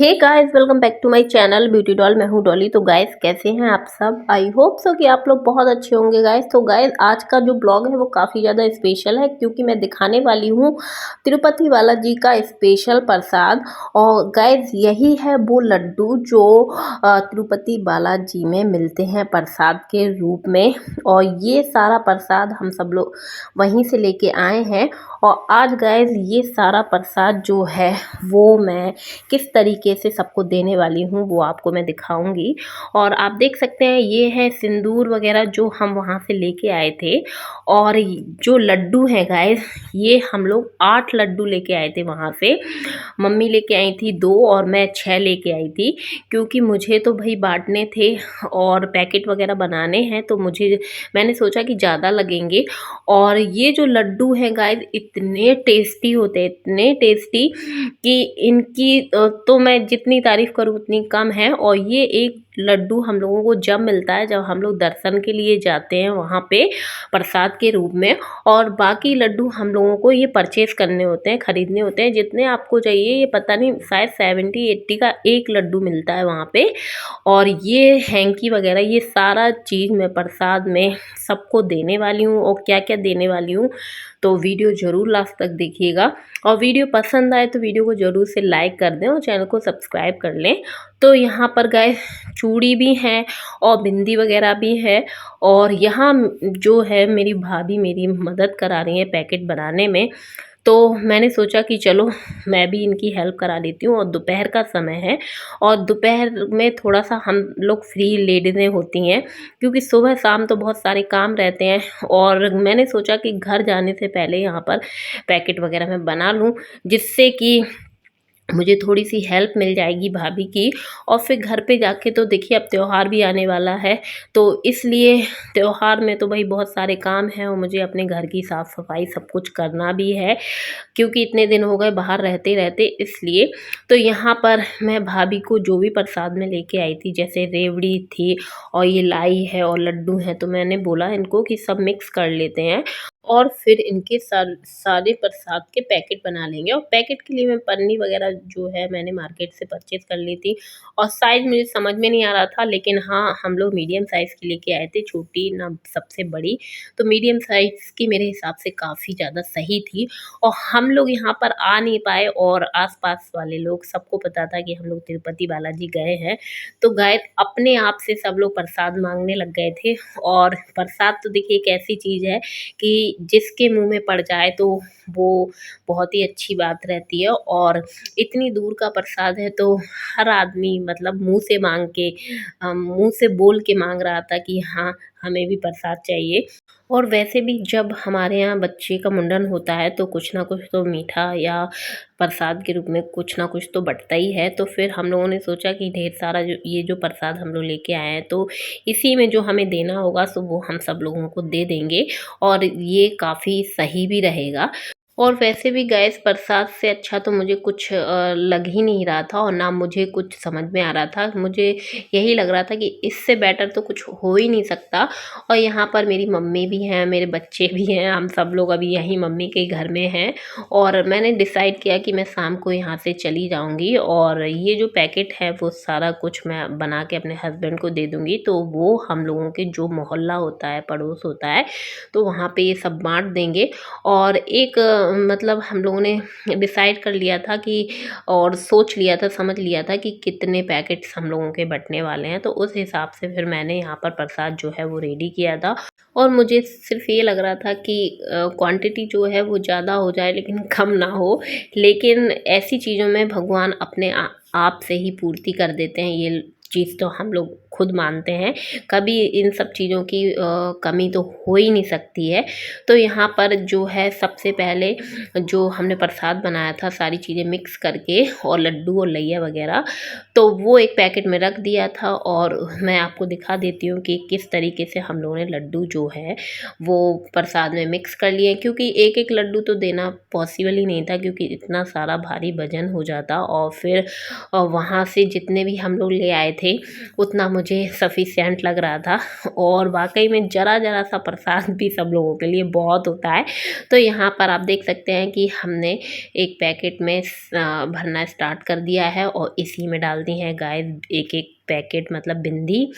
Hey guys, welcome back to my channel beauty doll. मैं हूँ डॉली। तो गाइस, कैसे हैं आप सब? आई होप सो कि आप लोग बहुत अच्छे होंगे गाइस। तो गाइस, आज का जो ब्लॉग है वो काफ़ी ज़्यादा स्पेशल है क्योंकि मैं दिखाने वाली हूँ तिरुपति बालाजी का स्पेशल प्रसाद। और गाइस, यही है वो लड्डू जो तिरुपति बालाजी में मिलते हैं प्रसाद के रूप में। और ये सारा प्रसाद हम सब लोग वहीं से लेके आए हैं। और आज गाइस, ये सारा प्रसाद जो है वो मैं किस तरीके से सबको देने वाली हूँ वो आपको मैं दिखाऊंगी। और आप देख सकते हैं ये है सिंदूर वगैरह जो हम वहाँ से लेके आए थे। और जो लड्डू हैं गाइस, ये हम लोग 8 लड्डू लेके आए थे वहाँ से। मम्मी लेके आई थी 2 और मैं 6 लेके आई थी क्योंकि मुझे तो भाई बांटने थे और पैकेट वगैरह बनाने हैं। तो मैंने सोचा कि ज़्यादा लगेंगे। और ये जो लड्डू हैं गाइस, इतने टेस्टी होते हैं, इतने टेस्टी कि इनकी तो मैं जितनी तारीफ़ करूँ उतनी कम है। और ये एक लड्डू हम लोगों को जब मिलता है जब हम लोग दर्शन के लिए जाते हैं वहाँ पे प्रसाद के रूप में। और बाकी लड्डू हम लोगों को ये परचेज़ करने होते हैं, ख़रीदने होते हैं। जितने आपको चाहिए, ये पता नहीं शायद 70-80 का एक लड्डू मिलता है वहाँ पे। और ये हैंकी वगैरह, ये सारा चीज़ मैं प्रसाद में सबको देने वाली हूँ। और क्या क्या देने वाली हूँ तो वीडियो ज़रूर लास्ट तक देखिएगा। और वीडियो पसंद आए तो वीडियो को ज़रूर से लाइक कर दें और चैनल को सब्सक्राइब कर लें। तो यहाँ पर गाइस, चूड़ी भी है और बिंदी वगैरह भी है। और यहाँ जो है मेरी भाभी मेरी मदद करा रही है पैकेट बनाने में। तो मैंने सोचा कि चलो मैं भी इनकी हेल्प करा लेती हूँ। और दोपहर का समय है और दोपहर में थोड़ा सा हम लोग फ्री लेडीज़ें होती हैं क्योंकि सुबह शाम तो बहुत सारे काम रहते हैं। और मैंने सोचा कि घर जाने से पहले यहाँ पर पैकेट वगैरह मैं बना लूँ जिससे कि मुझे थोड़ी सी हेल्प मिल जाएगी भाभी की। और फिर घर पे जाके तो देखिए अब त्यौहार भी आने वाला है। तो इसलिए त्यौहार में तो भाई बहुत सारे काम हैं और मुझे अपने घर की साफ़ सफाई सब कुछ करना भी है क्योंकि इतने दिन हो गए बाहर रहते रहते, इसलिए। तो यहाँ पर मैं भाभी को जो भी प्रसाद में लेके आई थी, जैसे रेवड़ी थी और ये लाई है और लड्डू हैं, तो मैंने बोला इनको कि सब मिक्स कर लेते हैं और फिर इनके सारे प्रसाद के पैकेट बना लेंगे। और पैकेट के लिए मैं पन्नी वगैरह जो है मैंने मार्केट से परचेज़ कर ली थी। और साइज़ मुझे समझ में नहीं आ रहा था, लेकिन हाँ, हम लोग मीडियम साइज़ की लेके आए थे, छोटी ना सबसे बड़ी। तो मीडियम साइज़ की मेरे हिसाब से काफ़ी ज़्यादा सही थी। और हम लोग यहाँ पर आ नहीं पाए और आस-पास वाले लोग, सबको पता था कि हम लोग तिरुपति बालाजी गए हैं। तो गए अपने आप से सब लोग प्रसाद माँगने लग गए थे। और प्रसाद तो देखिए एक ऐसी चीज़ है कि जिसके मुँह में पड़ जाए तो वो बहुत ही अच्छी बात रहती है। और इतनी दूर का प्रसाद है तो हर आदमी मतलब मुँह से माँग के मुँह से बोल के माँग रहा था कि हाँ, हमें भी प्रसाद चाहिए। और वैसे भी जब हमारे यहाँ बच्चे का मुंडन होता है तो कुछ ना कुछ तो मीठा या प्रसाद के रूप में कुछ ना कुछ तो बँटता ही है। तो फिर हम लोगों ने सोचा कि ढेर सारा जो प्रसाद हम लोग लेके आए हैं तो इसी में जो हमें देना होगा सो वो हम सब लोगों को दे देंगे। और ये काफ़ी सही भी रहेगा। और वैसे भी गैस प्रसाद से अच्छा तो मुझे कुछ लग ही नहीं रहा था और ना मुझे कुछ समझ में आ रहा था। मुझे यही लग रहा था कि इससे बेटर तो कुछ हो ही नहीं सकता। और यहाँ पर मेरी मम्मी भी हैं, मेरे बच्चे भी हैं, हम सब लोग अभी यहीं मम्मी के घर में हैं। और मैंने डिसाइड किया कि मैं शाम को यहाँ से चली जाऊँगी और ये जो पैकेट है वो सारा कुछ मैं बना के अपने हस्बैंड को दे दूँगी। तो वो हम लोगों के जो मोहल्ला होता है, पड़ोस होता है, तो वहाँ पे ये सब बाँट देंगे। और एक मतलब हम लोगों ने डिसाइड कर लिया था कि और सोच लिया था, समझ लिया था कि कितने पैकेट्स हम लोगों के बँटने वाले हैं। तो उस हिसाब से फिर मैंने यहाँ पर प्रसाद जो है वो रेडी किया था। और मुझे सिर्फ़ ये लग रहा था कि क्वांटिटी जो है वो ज़्यादा हो जाए लेकिन कम ना हो। लेकिन ऐसी चीज़ों में भगवान अपने आप से ही पूर्ति कर देते हैं, ये चीज़ तो हम लोग खुद मानते हैं। कभी इन सब चीज़ों की कमी तो हो ही नहीं सकती है। तो यहाँ पर जो है सबसे पहले जो हमने प्रसाद बनाया था सारी चीज़ें मिक्स करके और लड्डू और लैया वगैरह, तो वो एक पैकेट में रख दिया था। और मैं आपको दिखा देती हूँ कि किस तरीके से हम लोगों ने लड्डू जो है वो प्रसाद में मिक्स कर लिए, क्योंकि एक एक लड्डू तो देना पॉसिबल ही नहीं था क्योंकि इतना सारा भारी वजन हो जाता। और फिर वहाँ से जितने भी हम लोग ले आए थे उतना मुझे सफिशिएंट लग रहा था। और वाकई में ज़रा ज़रा सा प्रसाद भी सब लोगों के लिए बहुत होता है। तो यहाँ पर आप देख सकते हैं कि हमने एक पैकेट में भरना स्टार्ट कर दिया है और इसी में डाल दी है गाइस एक एक पैकेट मतलब बिंदी।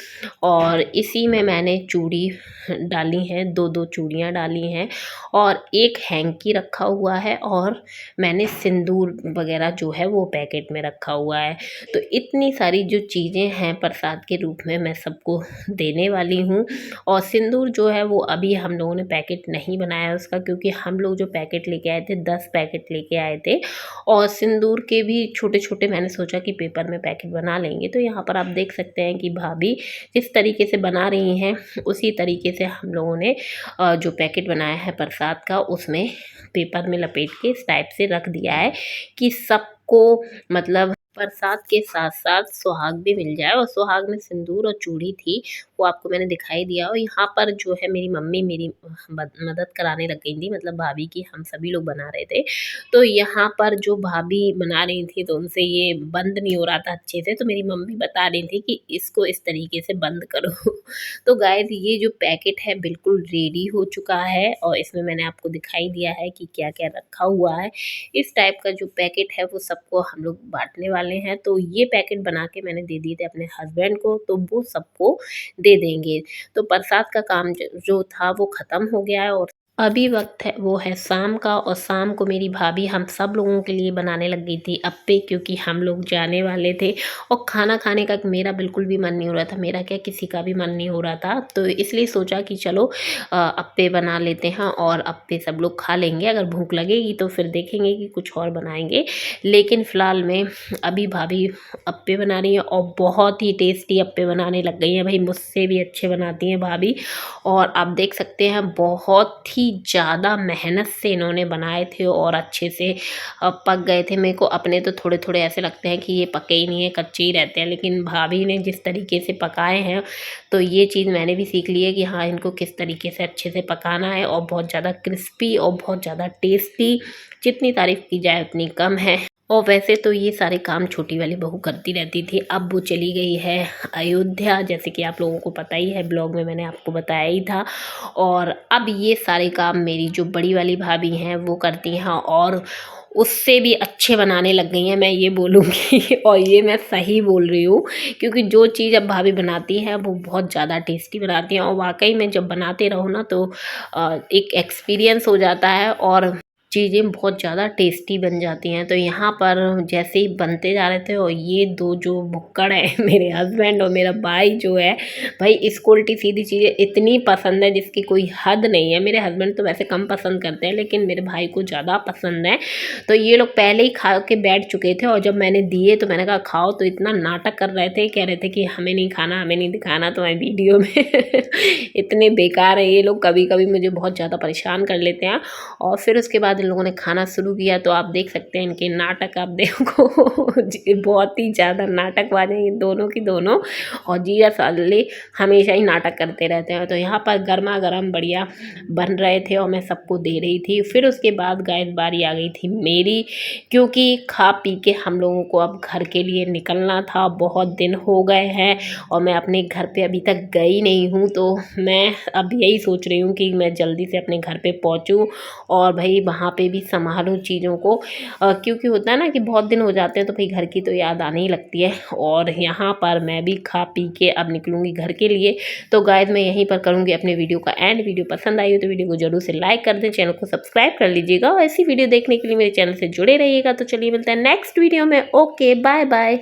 और इसी में मैंने चूड़ी डाली हैं, 2-2 चूड़ियाँ डाली हैं और एक हैंकी रखा हुआ है और मैंने सिंदूर वगैरह जो है वो पैकेट में रखा हुआ है। तो इतनी सारी जो चीज़ें हैं प्रसाद के रूप में मैं सबको देने वाली हूँ। और सिंदूर जो है वो अभी हम लोगों ने पैकेट नहीं बनाया उसका, क्योंकि हम लोग जो पैकेट लेके आए थे 10 पैकेट लेके आए थे और सिंदूर के भी छोटे छोटे मैंने सोचा कि पेपर में पैकेट बना लेंगे। तो यहाँ पर आप देख सकते हैं कि भाभी जिस तरीके से बना रही हैं उसी तरीके से हम लोगों ने जो पैकेट बनाया है प्रसाद का उसमें पेपर में लपेट के इस टाइप से रख दिया है कि सबको मतलब प्रसाद के साथ साथ सुहाग भी मिल जाए। और सुहाग में सिंदूर और चूड़ी थी वो आपको मैंने दिखाई दिया। और यहाँ पर जो है मेरी मम्मी मेरी मदद कराने लग गई थी, मतलब भाभी की, हम सभी लोग बना रहे थे। तो यहाँ पर जो भाभी बना रही थी तो उनसे ये बंद नहीं हो रहा था अच्छे से, तो मेरी मम्मी बता रही थी कि इसको इस तरीके से बंद करो। तो गाइस ये जो पैकेट है बिल्कुल रेडी हो चुका है और इसमें मैंने आपको दिखाई दिया है कि क्या क्या रखा हुआ है। इस टाइप का जो पैकेट है वो सबको हम लोग बांटने वाले हैं। तो ये पैकेट बना के मैंने दे दिए थे अपने हस्बैंड को, तो वो सबको दे देंगे। तो प्रसाद का काम जो था वो ख़त्म हो गया है और अभी वक्त है वो है शाम का। और शाम को मेरी भाभी हम सब लोगों के लिए बनाने लग गई थी अप्पे, क्योंकि हम लोग जाने वाले थे और खाना खाने का मेरा बिल्कुल भी मन नहीं हो रहा था, मेरा क्या किसी का भी मन नहीं हो रहा था। तो इसलिए सोचा कि चलो अप्पे बना लेते हैं और अप्पे सब लोग खा लेंगे, अगर भूख लगेगी तो फिर देखेंगे कि कुछ और बनाएंगे। लेकिन फ़िलहाल में अभी भाभी अप्पे बना रही हैं और बहुत ही टेस्टी अप्पे बनाने लग गई हैं। भाई मुझसे भी अच्छे बनाती हैं भाभी। और आप देख सकते हैं बहुत ही ज़्यादा मेहनत से इन्होंने बनाए थे और अच्छे से पक गए थे। मेरे को अपने तो थोड़े थोड़े ऐसे लगते हैं कि ये पके ही नहीं है, कच्चे ही रहते हैं, लेकिन भाभी ने जिस तरीके से पकाए हैं तो ये चीज़ मैंने भी सीख ली है कि हाँ इनको किस तरीके से अच्छे से पकाना है। और बहुत ज़्यादा क्रिस्पी और बहुत ज़्यादा टेस्टी, जितनी तारीफ़ की जाए उतनी कम है। और वैसे तो ये सारे काम छोटी वाली बहू करती रहती थी, अब वो चली गई है अयोध्या, जैसे कि आप लोगों को पता ही है, ब्लॉग में मैंने आपको बताया ही था। और अब ये सारे काम मेरी जो बड़ी वाली भाभी हैं वो करती हैं और उससे भी अच्छे बनाने लग गई हैं, मैं ये बोलूँगी। और ये मैं सही बोल रही हूँ, क्योंकि जो चीज़ अब भाभी बनाती हैं वो बहुत ज़्यादा टेस्टी बनाती हैं। और वाकई में जब बनाते रहो ना तो एक एक्सपीरियंस हो जाता है और चीज़ें बहुत ज़्यादा टेस्टी बन जाती हैं। तो यहाँ पर जैसे ही बनते जा रहे थे और ये दो जो भुक्कड़ हैं मेरे हस्बैंड और मेरा भाई जो है, भाई इसको उल्टी सीधी चीज़ें इतनी पसंद है जिसकी कोई हद नहीं है। मेरे हस्बैंड तो वैसे कम पसंद करते हैं लेकिन मेरे भाई को ज़्यादा पसंद है। तो ये लोग पहले ही खा के बैठ चुके थे और जब मैंने दिए तो मैंने कहा खाओ, तो इतना नाटक कर रहे थे, कह रहे थे कि हमें नहीं खाना, हमें नहीं दिखाना तुम्हारी वीडियो में। इतने बेकार है ये लोग, कभी कभी मुझे बहुत ज़्यादा परेशान कर लेते हैं। और फिर उसके बाद इन लोगों ने खाना शुरू किया तो आप देख सकते हैं इनके नाटक, आप देखो बहुत ही ज़्यादा नाटकबाज हैं ये दोनों की दोनों। और जीजा साले हमेशा ही नाटक करते रहते हैं। तो यहाँ पर गर्मा गर्म बढ़िया बन रहे थे और मैं सबको दे रही थी। फिर उसके बाद गाइस बारी आ गई थी मेरी, क्योंकि खा पी के हम लोगों को अब घर के लिए निकलना था। बहुत दिन हो गए हैं और मैं अपने घर पे अभी तक गई नहीं हूँ, तो मैं अब यही सोच रही हूँ कि मैं जल्दी से अपने घर पे पहुँचूँ और भाई वहाँ पे भी संभालूँ चीज़ों को, क्योंकि होता है ना कि बहुत दिन हो जाते हैं तो भाई घर की तो याद आने ही लगती है। और यहाँ पर मैं भी खा पी के अब निकलूँगी घर के लिए। तो गाइस मैं यहीं पर करूँगी अपने वीडियो का एंड। वीडियो पसंद आई हो तो वीडियो को जरूर से लाइक कर दें, चैनल को सब्सक्राइब कर लीजिएगा और ऐसी वीडियो देखने के लिए मेरे चैनल से जुड़े रहिएगा। तो चलिए मिलते हैं नेक्स्ट वीडियो में। Okay bye bye.